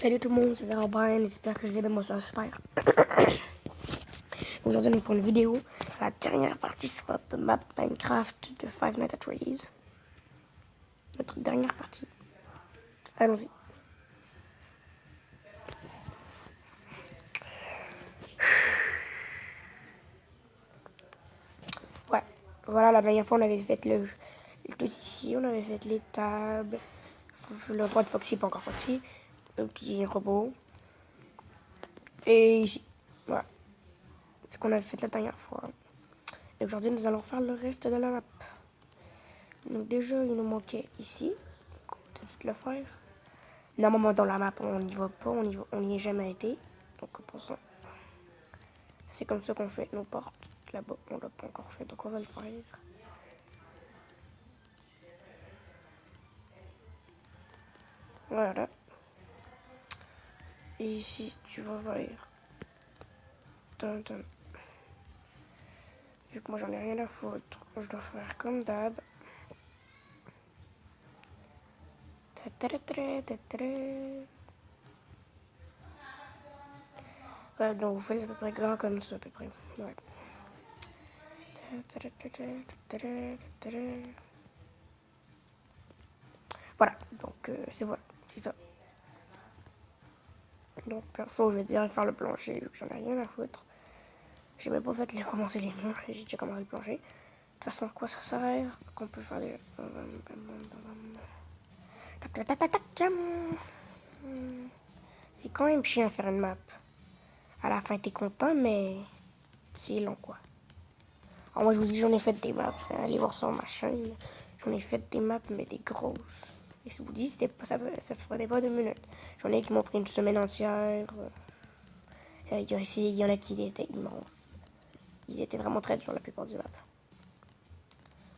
Salut tout le monde, c'est Zara Brian, j'espère que vous allez moi ça va super. Aujourd'hui on est pour une vidéo, la dernière partie sur notre map Minecraft de Five Nights at Freddy's. Notre dernière partie. Allons-y. Ouais, voilà la dernière fois on avait fait le tout ici, on avait fait les tables, le roi de Foxy, pas encore Foxy, le petit robot. Et ici, voilà. C'est ce qu'on avait fait la dernière fois. Et aujourd'hui nous allons faire le reste de la map. Donc déjà il nous manquait ici, on va tout de suite le faire. Normalement dans la map on n'y va pas, on n'y est jamais été. Donc pour ça, c'est comme ça qu'on fait nos portes. Là-bas on l'a pas encore fait, donc on va le faire. Voilà. Et ici tu vas faire. Vu que moi j'en ai rien à foutre, je dois faire comme d'hab. Ouais, donc vous faites à peu près grand comme ça à peu près. Ouais. Voilà, donc c'est voilà, c'est ça. Donc perso je vais dire faire le plancher vu que j'en ai rien à foutre. J'ai même pas fait commencer les murs et j'ai déjà commencé le plancher. De toute façon à quoi ça sert qu'on peut faire des... C'est quand même chiant à faire une map. À la fin t'es content mais c'est long quoi. Alors moi je vous dis j'en ai fait des maps, allez voir sur ma chaîne. J'en ai fait des maps mais des grosses. Et je vous dis ça ferait pas 2 minutes. J'en ai qui m'ont pris une semaine entière. Il y en a qui étaient immenses. Ils étaient vraiment très durs la plupart des maps.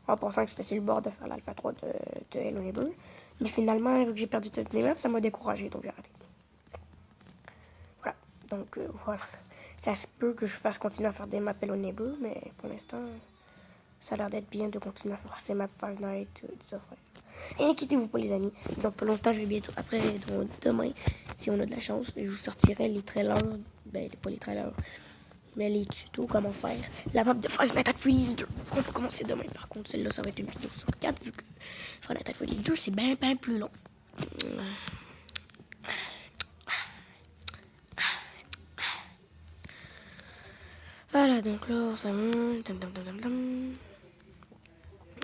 En pensant que c'était sur le bord de faire l'Alpha 3 de Hello Neighbor. Mais finalement, vu que j'ai perdu toutes mes maps, ça m'a découragé, donc j'ai arrêté. Voilà, donc voilà. Ça se peut que je fasse continuer à faire des maps Hello Neighbor, mais pour l'instant, ça a l'air d'être bien de continuer à faire ces maps Five Nights, des affaires. Et inquiétez-vous pas les amis, dans pas longtemps, je vais bientôt, après, demain, si on a de la chance, je vous sortirai les trailers, ben pas les trailers, mais les tutos, comment faire la map de Five Nights at Freddy's 2. On peut commencer demain par contre, celle-là ça va être une vidéo sur 4 vu que Five Nights at Freddy's 2 c'est bien plus long. Voilà, donc là ça monte.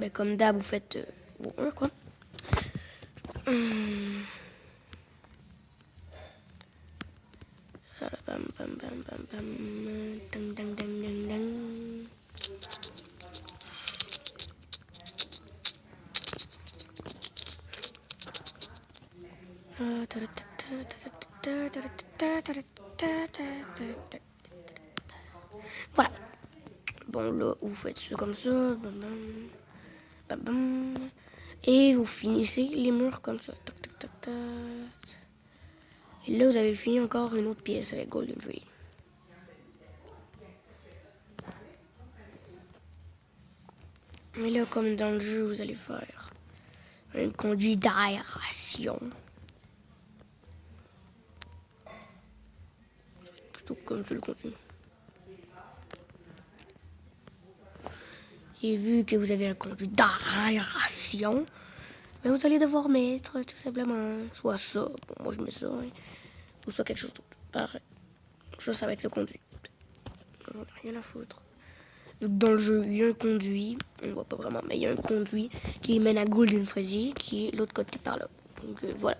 Mais comme d'hab, vous faites vos 1 quoi. Voilà, bam bam bam bam bam. Dang dang dang dang dang. Voilà. Bon, là, vous faites ça comme ça. Bam, bam, bam, bam. Et vous finissez les murs comme ça. Tac, tac, tac, tac. Et là, vous avez fini encore une autre pièce avec Golden Freddy. Et là, comme dans le jeu, vous allez faire un conduit d'aération. Ça va être plutôt comme ça le contenu. Et vu que vous avez un conduit d'aération, ben vous allez devoir mettre tout simplement soit ça, bon, moi je mets ça, hein, ou soit quelque chose d'autre. Pareil. Ça va être le conduit. On n'a rien à foutre. Donc dans le jeu, il y a un conduit, on voit pas vraiment, mais il y a un conduit qui mène à Golden Freddy, qui est l'autre côté par là. Donc voilà.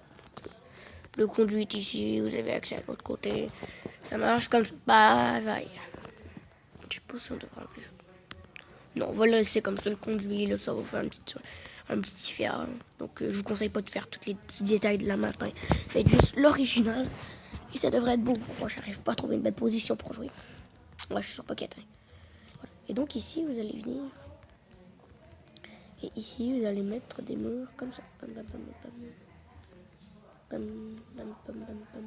Le conduit est ici, vous avez accès à l'autre côté. Ça marche comme ça. Bye bye. Je sais pas si on devrait enlever ça. Non, voilà, c'est comme ça le conduit. Là, ça va faire un petit différent. Donc je vous conseille pas de faire tous les petits détails de la map. Hein. Faites juste l'original. Et ça devrait être beau. Moi, j'arrive pas à trouver une belle position pour jouer. Moi, je suis sur Pocket. Hein. Voilà. Et donc ici, vous allez venir. Et ici, vous allez mettre des murs comme ça. Bam, bam, bam, bam. Bam, bam, bam, bam, bam.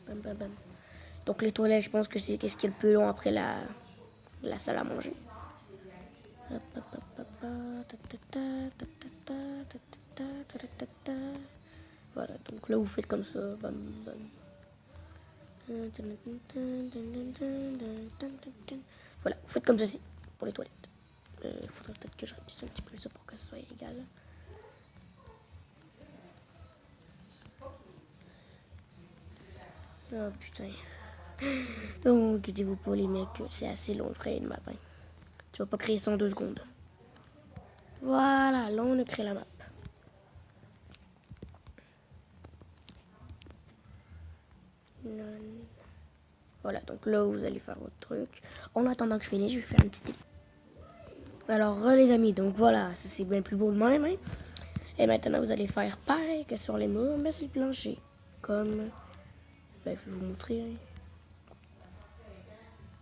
Bam, bam, bam. Donc les toilettes, je pense que c'est ce qui est le plus long après la salle à manger. Voilà, donc là vous faites comme ça. Bam, bam. Voilà, vous faites comme ceci pour les toilettes. Il faudrait peut-être que je réduise un petit peu ça pour que ce soit égal. Oh putain. Oh, inquiétez-vous pas les mecs, c'est assez long, je ferai une map. Hein. Tu vas pas créer ça en 2 secondes. Voilà, là on a créé la map. Voilà, donc là vous allez faire votre truc. En attendant que je finisse, je vais faire une petite. Alors les amis, donc voilà, c'est bien plus beau de même. Hein. Et maintenant vous allez faire pareil que sur les murs, mais sur le plancher. Comme, ben, je vais vous montrer. Hein.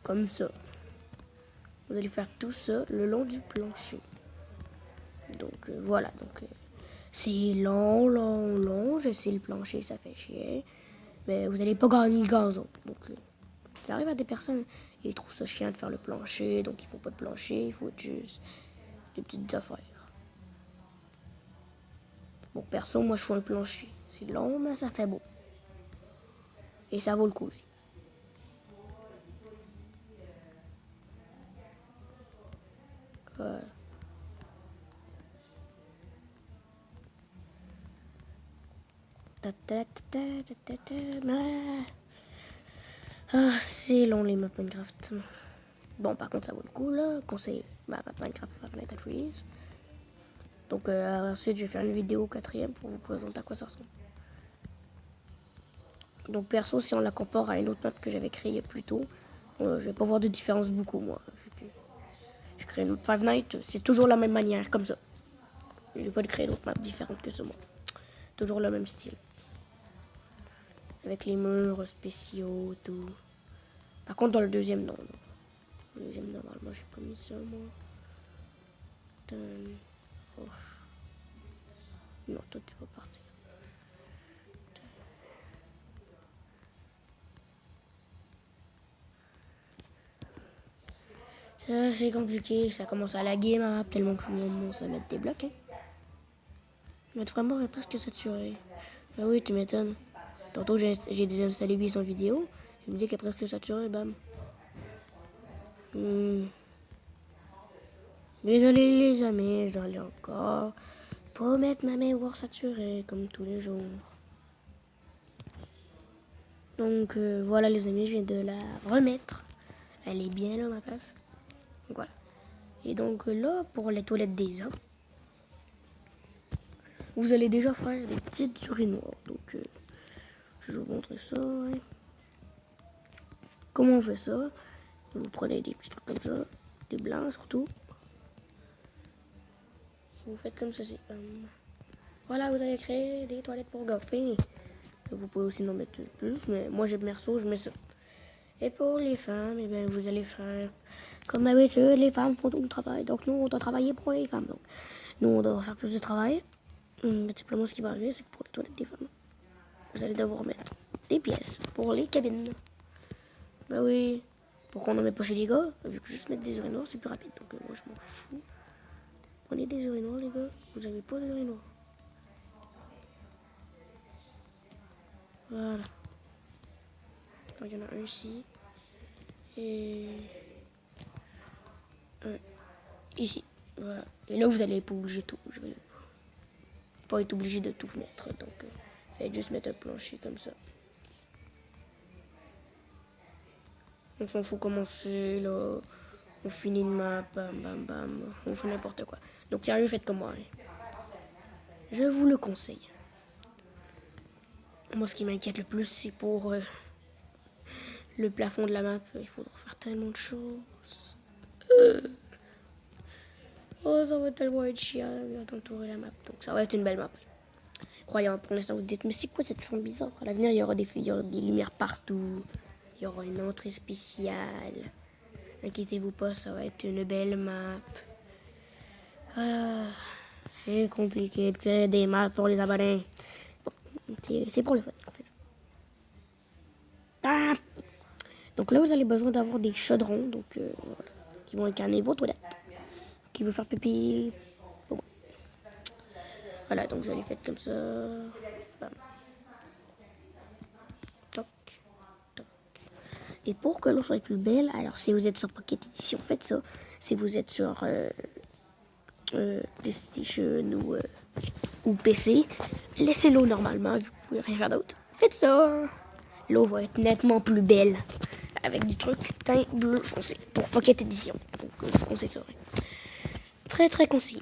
Comme ça. Vous allez faire tout ça le long du plancher. Donc voilà, donc c'est long, je sais le plancher, ça fait chier. Mais vous n'allez pas gagner le gazon. Donc ça arrive à des personnes, ils trouvent ça chiant de faire le plancher, donc il faut pas de plancher, il faut juste des petites affaires. Bon, perso, moi je fais un plancher. C'est long, mais ça fait beau. Et ça vaut le coup aussi. Voilà. Ah, c'est long les maps Minecraft. Bon, par contre, ça vaut le coup, là. Conseil, map Minecraft Fortnite Freeze. Donc, ensuite, je vais faire une vidéo 4e pour vous présenter à quoi ça ressemble. Donc, perso, si on la compare à une autre map que j'avais créée plus tôt, je vais pas voir de différence beaucoup, moi. Je crée une map Five Nights, c'est toujours la même manière, comme ça. Je vais pas de créer d'autres maps différentes que ça, moi. Toujours le même style. Avec les murs spéciaux, tout. Par contre, dans le deuxième, non. Le deuxième, normalement, j'ai pas mis ça, moi. Oh. Non, toi, tu vas partir. Ça, c'est compliqué. Ça commence à laguer ma map tellement que je commence à mettre des blocs. Hein. Notre framework est presque saturé. Ah oui, tu m'étonnes. Tantôt, j'ai désinstallé 800 vidéos. Je me dis qu'elle est presque saturée, bam. Désolé les amis, je dois aller encore pour mettre ma mémoire saturée comme tous les jours. Donc voilà les amis, je viens de la remettre. Elle est bien là ma place. Donc, voilà. Et donc là, pour les toilettes des hommes, vous allez déjà faire des petites urinoirs. Donc je vais vous montrer ça. Hein. Comment on fait ça? Vous prenez des petits trucs comme ça, des blancs surtout. Vous faites comme ceci. Voilà, vous avez créé des toilettes pour gaffer. Vous pouvez aussi en mettre plus, mais moi j'ai perso, je mets ça. Et pour les femmes, eh bien, vous allez faire comme d'habitude, les femmes font tout le travail. Donc nous, on doit travailler pour les femmes. Donc nous, on doit faire plus de travail. Mais simplement, ce qui va arriver, c'est que pour les toilettes des femmes, vous allez devoir mettre des pièces pour les cabines. Ben oui, pourquoi on n'en met pas chez les gars? Vu que juste mettre des urinoirs, c'est plus rapide. Donc moi, je m'en fous. Prenez des urinoirs, les gars. Vous n'avez pas d'urinoirs. Voilà. Donc, il y en a un ici. Et un ici. Voilà. Et là, vous n'allez pas obligé de tout. Je vais pas être obligé de tout mettre. Donc, faites juste mettre un plancher comme ça. On s'en fout comment c'est, là. On finit une map, bam, bam, bam. On fait n'importe quoi. Donc, sérieux, faites comme moi. Hein. Je vous le conseille. Moi, ce qui m'inquiète le plus, c'est pour le plafond de la map. Il faudra faire tellement de choses. Oh, ça va tellement être chiant d'entourer la map. Donc, ça va être une belle map. Croyant, pour l'instant, vous dites, mais c'est quoi cette forme bizarre? À l'avenir, il y aura des lumières partout. Il y aura une entrée spéciale. Inquiétez-vous pas, ça va être une belle map. Ah, c'est compliqué de créer des maps pour les abonnés. Bon, c'est pour le fun qu'on fait ça. Ah! Donc là, vous avez besoin d'avoir des chaudrons donc, voilà, qui vont incarner vos toilettes. Qui veut faire pipi. Bon. Voilà, donc vous allez faire comme ça. Bam. Toc, toc, Et pour que l'eau soit plus belle, alors si vous êtes sur Pocket Edition, faites ça. Si vous êtes sur PlayStation ou PC, laissez l'eau normalement, vous pouvez rien faire d'autre. Faites ça. L'eau va être nettement plus belle avec du truc teint bleu foncé pour Pocket Edition. Donc je vous conseille ça. Très très concis.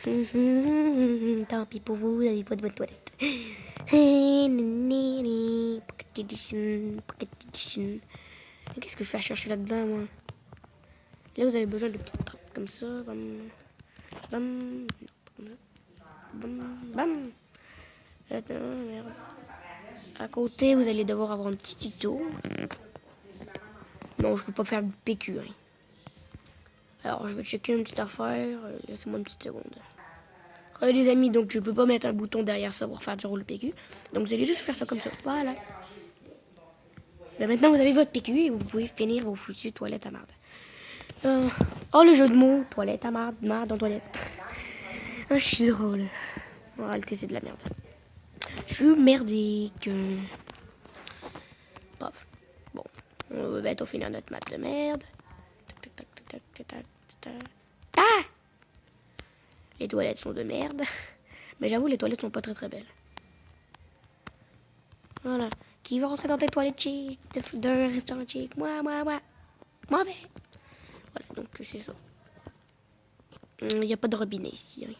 Tant pis pour vous, vous n'avez pas de bonne toilette. Pocket Edition, Pocket Edition. Qu'est-ce que je fais à chercher là-dedans, moi? Là, vous avez besoin de petites trappes comme ça. Bam, bam, bam, bam. Attends, merde. À côté, vous allez devoir avoir un petit tuto. Non, je peux pas faire du PQ. Hein. Alors, je vais checker une petite affaire. Laissez-moi une petite seconde. Les amis, donc je peux pas mettre un bouton derrière ça pour faire du rôle PQ. Donc, vous allez juste faire ça comme ça. Voilà. Mais maintenant, vous avez votre PQ et vous pouvez finir vos foutues toilettes à marde. Oh, le jeu de mots. Toilette à marde, marde en toilette. Ah, je suis drôle. En réalité, c'est de la merde. Je suis merdique. Bref. Bon. On va bientôt finir notre map de merde. Tac, tac, tac, tac, tac, tac, tac. Ah! Les toilettes sont de merde. Mais j'avoue, les toilettes sont pas très très belles. Voilà. Qui va rentrer dans tes toilettes chic d'un restaurant chic? Moi. Moi, ben. Voilà, donc c'est ça. Il n'y a pas de robinet ici. Hein.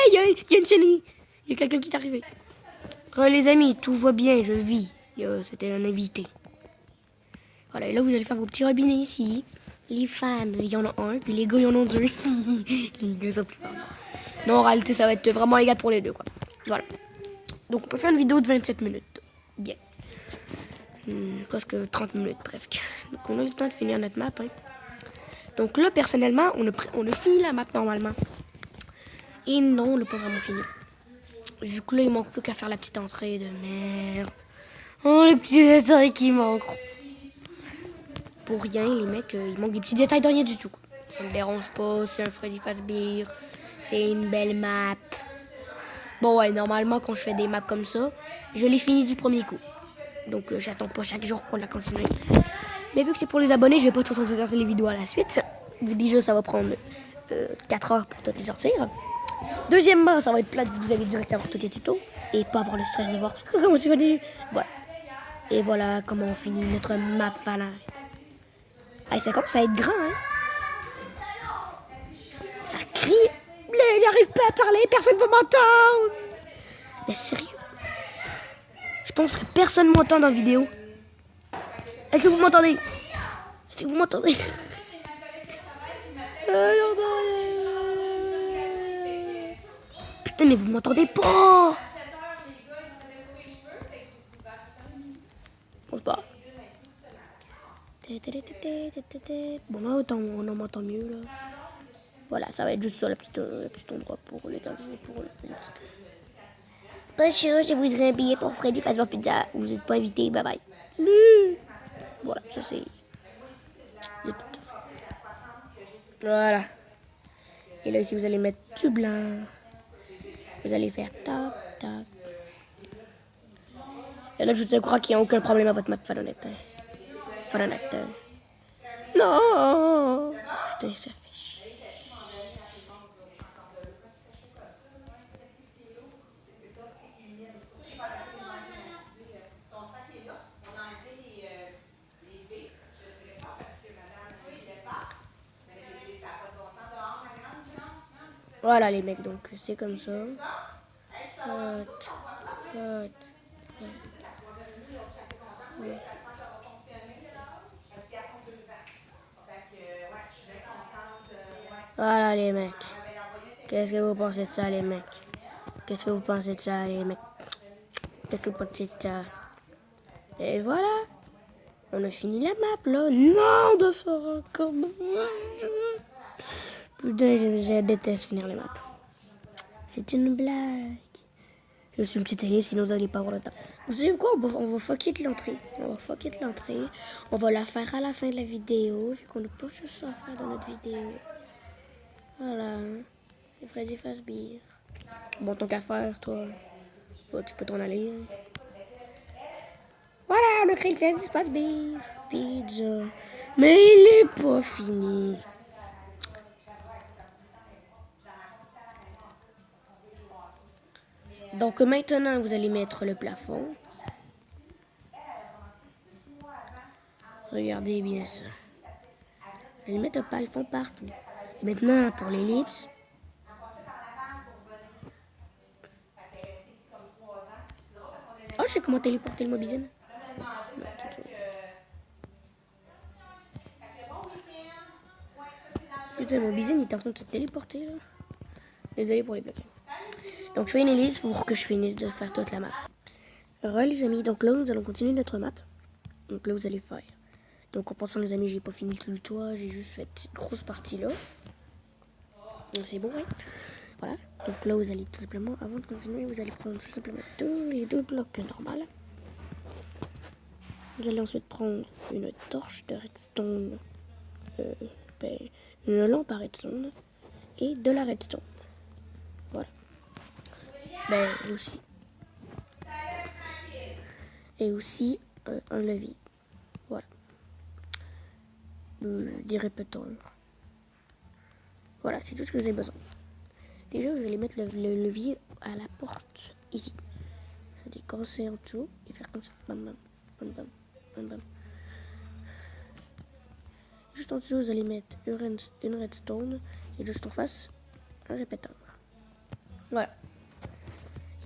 Il y a une chenille. Il y a quelqu'un qui est arrivé. Les amis, tout va bien, je vis. C'était un invité. Voilà, et là vous allez faire vos petits robinets ici. Les femmes, il y en a un, puis les gars, il y en a deux. Les gars sont plus forts. Non, en réalité, ça va être vraiment égal pour les deux, quoi. Voilà. Donc, on peut faire une vidéo de 27 minutes. Bien. Presque 30 minutes, presque. Donc, on a le temps de finir notre map. Hein. Donc là, personnellement, on a fini la map normalement. Et non, on l'a pas vraiment fini. Vu que là, il manque plus qu'à faire la petite entrée de merde. Oh, les petits détails qui manquent. Pour rien, les mecs, il manque des petits détails de rien du tout. Ça me dérange pas, c'est un Freddy Fazbear. C'est une belle map. Bon, ouais, normalement, quand je fais des maps comme ça, je les finis du premier coup. Donc, j'attends pas chaque jour pour la continuer. Mais vu que c'est pour les abonnés, je vais pas tout sortir les vidéos à la suite. Déjà, ça va prendre 4 heures pour toutes les sortir. Deuxièmement, ça va être plate, vous allez direct avoir tous les tutos. Et pas avoir le stress de voir comment tu continues. Voilà. Et voilà comment on finit notre map Valorant. Ah, ça commence à être grand, hein. Ça crie. Il n'arrive pas à parler, personne ne va m'entendre. Mais sérieux? Je pense que personne ne m'entend dans la vidéo. Est-ce que vous m'entendez? Est-ce que vous m'entendez? Putain, mais vous m'entendez pas? Bon, c'est pas grave. Bon, là, on en m'entend mieux, là. Voilà, ça va être juste ça, le petit endroit pour les gars, pour le bonjour, je voudrais un billet pour Freddy Fazbear Pizza. Vous n'êtes pas invité, bye bye. Voilà, ça c'est... Voilà. Et là, ici, vous allez mettre du blanc. Vous allez faire tac, tac. Et là, je vous crois qu'il n'y a aucun problème à votre map Falonette. Falonette. Non! Putain, ça fait chier. Voilà les mecs, donc c'est comme ça. Voilà les mecs. Qu'est-ce que vous pensez de ça les mecs? Qu'est-ce que vous pensez de ça les mecs? Qu'est-ce que vous pensez de ça? Et voilà. On a fini la map là. Non, de faire encore. Putain, je déteste finir les maps. C'est une blague. Je suis une petite élève, sinon vous n'allez pas avoir le temps. Vous savez quoi? On va fuck it l'entrée. On va la faire à la fin de la vidéo, vu qu'on n'a pas juste ça à faire dans notre vidéo. Voilà. C'est Freddy Fazbear. Bon, tant qu'à faire, toi. Tu peux t'en aller. Voilà. on a créé le fait d'espace beef, pizza. Mais il est pas fini. Donc maintenant, vous allez mettre le plafond. Regardez bien ça. Vous allez mettre le plafond partout. Maintenant, pour l'ellipse. Oh, je sais comment téléporter le Mobizine. Putain, Mobizine, il est en train de se téléporter, là. Désolé pour les blocs. Donc, je fais une ellipse pour que je finisse de faire toute la map. Re, les amis, donc là, nous allons continuer notre map. Donc là, vous allez faire. Donc, en pensant, les amis, j'ai pas fini tout le toit. J'ai juste fait cette grosse partie là. Donc, c'est bon, ouais. Voilà. Donc là, vous allez tout simplement, avant de continuer, vous allez prendre tout simplement les deux blocs normaux. Vous allez ensuite prendre une torche de redstone, une lampe à redstone et de la redstone. Voilà. Aussi. Et aussi un levier. Voilà. Des répéteurs. Voilà, c'est tout ce que vous avez besoin. Déjà, vous allez mettre le levier à la porte, ici. Vous allez casser en dessous et faire comme ça. Bam, bam, bam, bam, bam, bam. Juste en dessous, vous allez mettre une redstone et juste en face, un répéteur. Voilà.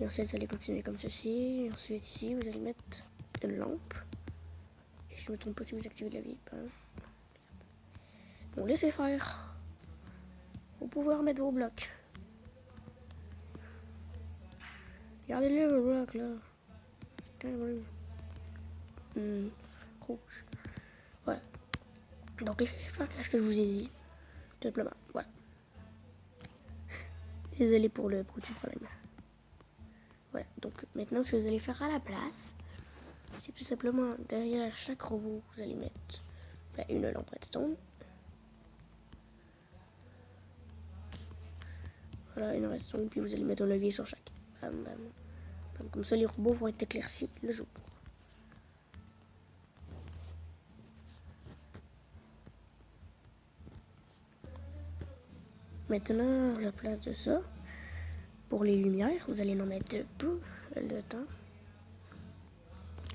Et ensuite, vous allez continuer comme ceci. Et ensuite, ici, vous allez mettre une lampe. Et je ne me trompe pas si vous activez la vie. Bon, laissez faire. Vous pouvez remettre vos blocs. Regardez-le, vos blocs, là. Rouge. Voilà. Donc, laissez faire ce que je vous ai dit. Tout simplement. Voilà. Désolé pour le petit problème. Voilà. Donc, maintenant, ce que vous allez faire à la place, c'est tout simplement derrière chaque robot, vous allez mettre une lampe redstone. Voilà, une redstone, puis vous allez mettre un levier sur chaque. Bam, bam, bam. Comme ça, les robots vont être éclaircis le jour. Maintenant, à la place de ça, pour les lumières, vous allez en mettre peu le temps.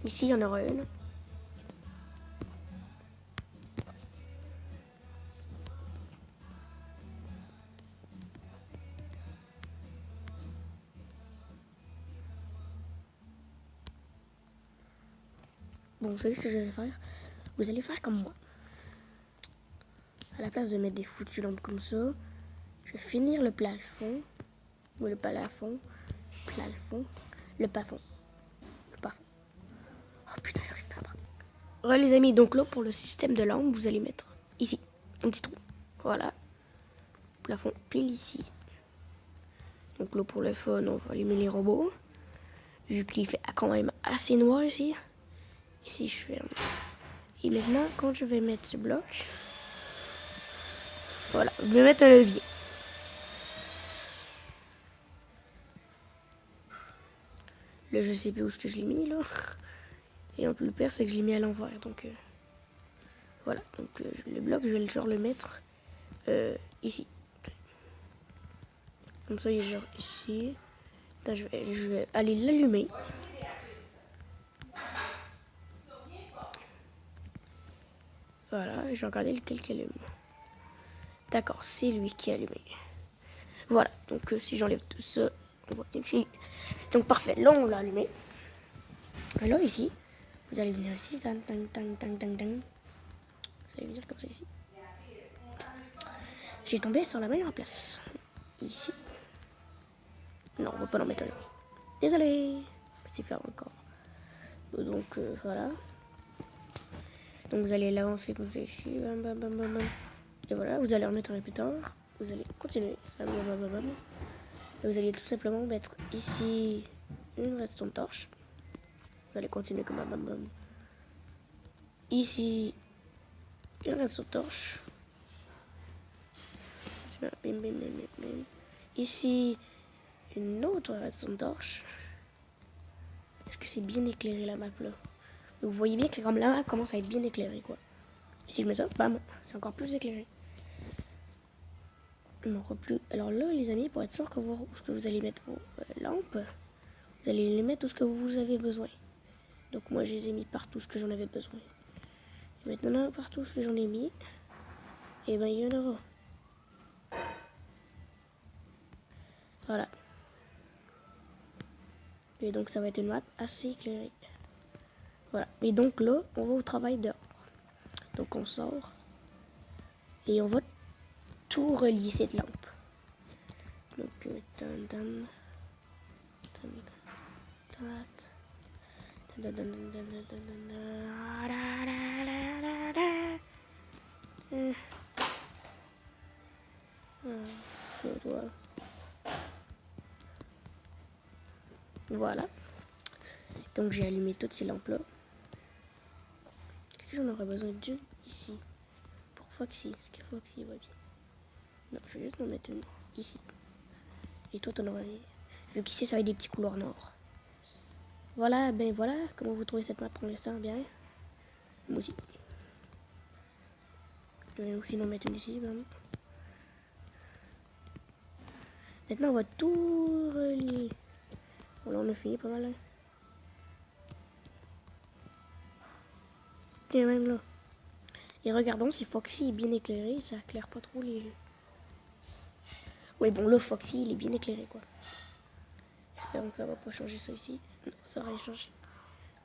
Ici, il y en aura une. Bon, vous savez ce que je vais faire? Vous allez faire comme moi. À la place de mettre des foutues lampes comme ça, je vais finir le plafond. Ou le plafond. Le plafond. Oh putain, j'arrive pas à prendre. Ouais, les amis, donc là, pour le système de lampe, vous allez mettre ici, un petit trou. Voilà. Plafond pile ici. Donc là, pour le fun, on va allumer les robots. Vu qu'il fait quand même assez noir ici. Ici, je ferme. Et maintenant, quand je vais mettre ce bloc, voilà, je vais mettre un levier. Là, je sais plus où est-ce que je l'ai mis, là. Et en plus, le pire, c'est que je l'ai mis à l'envers. Donc, voilà. Donc, le bloc, je vais genre le mettre ici. Comme ça, il est genre ici. Attends, je vais aller l'allumer. Voilà, je vais regarder lequel qui allume. D'accord, c'est lui qui est allumé. Voilà, donc si j'enlève tout ça, on voit bien que c'est... Donc parfait, là on l'a allumé. Alors ici, vous allez venir ici, tang, tang, tang, tang, tang, tang. Vous allez venir comme ça ici. J'ai tombé sur la meilleure place. Ici. Non, on va pas l'en mettre un. Désolé. Petit faire encore. Donc voilà. Donc vous allez l'avancer comme ça ici. Bam, bam, bam, bam, bam. Et voilà, vous allez en mettre un répéteur. Vous allez continuer. Bam, bam, bam, bam. Et vous allez tout simplement mettre ici une redstone torche. Vous allez continuer comme un bam bam. Ici, une redstone torche. Bim, bim, bim, bim, bim. Ici, une autre redstone torche. Est-ce que c'est bien éclairé la map là? Donc vous voyez bien que c'est comme là, commence à être bien éclairé, quoi. Et si je mets ça, bam, c'est encore plus éclairé. Alors là, les amis, pour être sûr que vous allez mettre vos lampes, vous allez les mettre où ce que vous avez besoin. Donc moi, je les ai mis partout ce que j'en avais besoin. Et maintenant, partout ce que j'en ai mis, et ben il y en aura. Voilà. Et donc ça va être une map assez éclairée. Voilà. Et donc là, on va au travail dehors. Donc on sort. Et on va tout relier cette lampe. Donc, voilà. Donc j'ai allumé toutes ces lampes là. Est-ce que j'en aurais besoin d'une ici? Pour Foxy. Est-ce que Foxy va bien? Non, je vais juste en mettre une ici. Et toi, t'en auras une. Vu qu'ici, ça va être des petits couloirs noirs. Voilà, ben voilà. Comment vous trouvez cette map pour l'instant? Bien. Moi aussi. Je vais aussi en mettre une ici. Ben. Maintenant, on va tout relier. Voilà, on a fini pas mal. Hein. Et même là. Et regardons si Foxy est bien éclairé. Ça éclaire pas trop les... Oui, bon, là, Foxy, il est bien éclairé, quoi. J'espère que ça va pas changer ça ici. Non, ça va rien changer.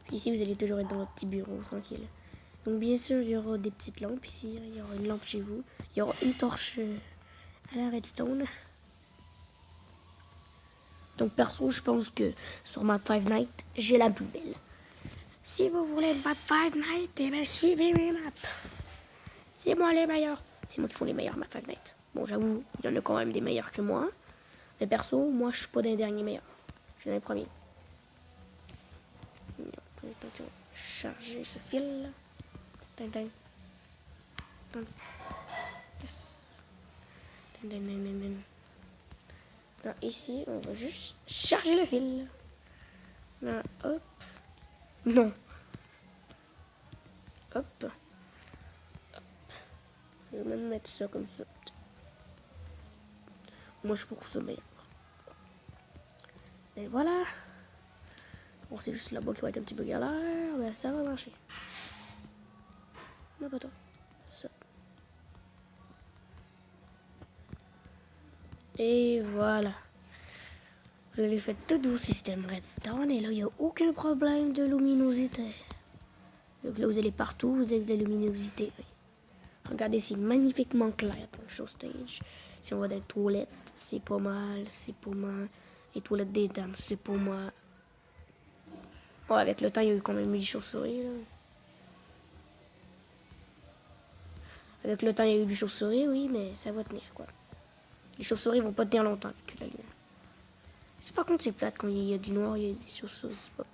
Puis ici, vous allez toujours être dans votre petit bureau, tranquille. Donc, bien sûr, il y aura des petites lampes ici. Il y aura une lampe chez vous. Il y aura une torche à la redstone. Donc, perso, je pense que sur ma Five Nights, j'ai la plus belle. Si vous voulez battre Five Nights, eh bien, suivez mes maps. C'est moi les meilleurs. C'est moi qui font les meilleurs maps Five Nights. Bon, j'avoue, il y en a quand même des meilleurs que moi. Mais perso, moi, je suis pas d'un dernier meilleur. Je suis dans les premiers. Charger ce fil. Yes. Donc ici, on va juste charger le fil. Là, hop. Non. Hop. Hop. Je vais même mettre ça comme ça. Moi, je trouve ça meilleur. Et voilà. Bon, c'est juste là-bas qui va être un petit peu galère. Mais ça va marcher. Non, pas toi. Ça. Et voilà. Vous avez fait tous vos systèmes redstone et là, il n'y a aucun problème de luminosité. Donc là, vous allez partout, vous avez de la luminosité. Regardez, c'est magnifiquement clair dans le show stage. Si on va dans les toilettes, c'est pas mal, c'est pas mal. Les toilettes des dames, c'est pas mal. Bon, avec le temps, il y a eu quand même eu des chauves-souris. Avec le temps, il y a eu des chauves-souris, oui, mais ça va tenir, quoi. Les chauves-souris vont pas tenir longtemps avec la lumière. Par contre, c'est plate quand il y a du noir, il y a des chauves-souris qui pop.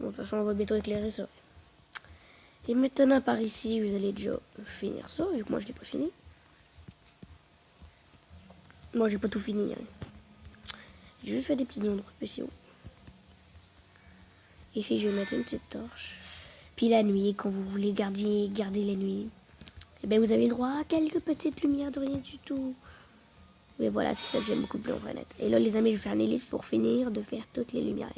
Bon, de toute façon, on va bientôt éclairer ça. Et maintenant, par ici, vous allez déjà finir ça, vu que moi, je l'ai pas fini. Moi, j'ai pas tout fini. Hein. J'ai juste fait des petits endroits spéciaux. Ici, je vais mettre une petite torche. Puis la nuit, quand vous voulez garder la nuit, eh bien, vous avez le droit à quelques petites lumières de rien du tout. Mais voilà, c'est ça que j'aime beaucoup plus en vrai net. Et là, les amis, je vais faire une liste pour finir de faire toutes les lumières.